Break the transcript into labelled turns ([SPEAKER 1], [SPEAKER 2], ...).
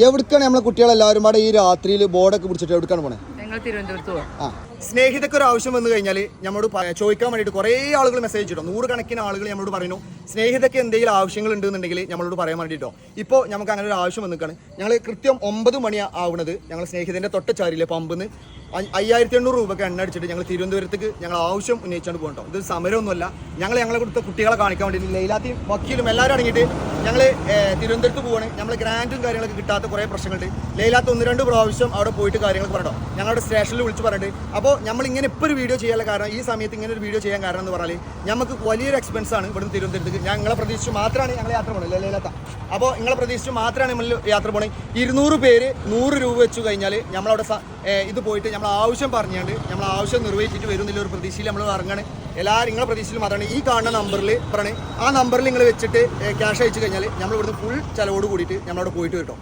[SPEAKER 1] എവിടേക്കാണ് നമ്മളെ കുട്ടികളെല്ലാവരും പാടെ ഈ രാത്രിയിൽ ബോർഡൊക്കെ പിടിച്ചിട്ട് എവിടേക്കാണ് പോണേ? സ്നേഹിതക്ക് ഒരു ആവശ്യം വന്നു കഴിഞ്ഞാൽ നമ്മളോട് ചോദിക്കാൻ വേണ്ടിയിട്ട് കുറേ ആളുകൾ മെസ്സേജ് ഇട്ടോ, 100 കണക്കിന് ആളുകൾ നമ്മളോട് പറയുന്നു സ്നേഹിതക്ക് എന്തെങ്കിലും ആവശ്യങ്ങൾ ഉണ്ടെന്നുണ്ടെങ്കിൽ നമ്മളോട് പറയാൻ വേണ്ടിയിട്ടോ. ഇപ്പോൾ നമുക്ക് അങ്ങനെ ഒരു ആവശ്യം വന്നിക്കാണ്. ഞങ്ങൾ കൃത്യം 9 മണി ആവുന്നത് ഞങ്ങൾ സ്നേഹിതൻ്റെ തൊട്ടച്ചാരിയിലെ പമ്പിന്ന് 5800 രൂപയ്ക്ക് എണ്ണ അടിച്ചിട്ട് ഞങ്ങൾ തിരുവനന്തപുരത്തേക്ക് ഞങ്ങൾ ആവശ്യം ഉന്നയിച്ചുകൊണ്ട് പോകട്ടോ. ഇത് സമരമൊന്നുമല്ല, ഞങ്ങളെ കൊടുത്ത കുട്ടികളെ കാണിക്കാൻ വേണ്ടി ലൈലാത്തിയും വക്കീലും എല്ലാവരും അടങ്ങിയിട്ട് ഞങ്ങൾ തിരുവനന്തപുരത്ത് പോവാണ്. നമ്മൾ ഗ്രാൻഡും കാര്യങ്ങളൊക്കെ കിട്ടാത്ത കുറേ പ്രശ്നങ്ങളുണ്ട്. ലൈലാത്ത് 1-2 പ്രാവശ്യം അവിടെ പോയിട്ട് കാര്യങ്ങളൊക്കെ പറഞ്ഞോ, ഞങ്ങളുടെ സ്റ്റേഷനിൽ വിളിച്ച് പറഞ്ഞിട്ട്. അപ്പോൾ നമ്മളിങ്ങനെ ഇപ്പോൾ ഒരു വീഡിയോ ചെയ്യാനുള്ള കാരണം, ഈ സമയത്ത് ഇങ്ങനെ ഒരു വീഡിയോ ചെയ്യാൻ കാരണം എന്ന് പറഞ്ഞാൽ നമുക്ക് വലിയൊരു എക്സ്പെൻസാണ് ഇവിടുന്ന് തിരുവനന്തപുരത്തേക്ക്. ഞങ്ങളെ പ്രതീക്ഷിച്ച് മാത്രമാണ് ഞങ്ങൾ യാത്ര പോകുന്നത് ലൈലാത്ത. അപ്പോൾ നിങ്ങളെ പ്രതീക്ഷിച്ച് മാത്രമാണ് നമ്മൾ യാത്ര പോകുന്നത്. 200 പേര് 100 രൂപ വെച്ച് കഴിഞ്ഞാൽ നമ്മളവിടെ ഇത് പോയിട്ട് നമ്മൾ ആവശ്യം പറഞ്ഞുകൊണ്ട് നമ്മൾ ആവശ്യം നിർവഹിച്ചിട്ട് വരുന്നില്ല ഒരു പ്രതീക്ഷയിൽ നമ്മൾ ഇറങ്ങാണ്. എല്ലാവരും നിങ്ങളെ പ്രതീക്ഷയിൽ മാത്രമാണ് ഈ കാണുന്ന നമ്പറിൽ പറയണേ. ആ നമ്പറിൽ നിങ്ങൾ വെച്ചിട്ട് ക്യാഷ് അയച്ചു കഴിഞ്ഞാൽ നമ്മൾ ഇവിടുന്ന് ഫുൾ ചിലവോട് കൂടിയിട്ട് നമ്മളവിടെ പോയിട്ട് കിട്ടും.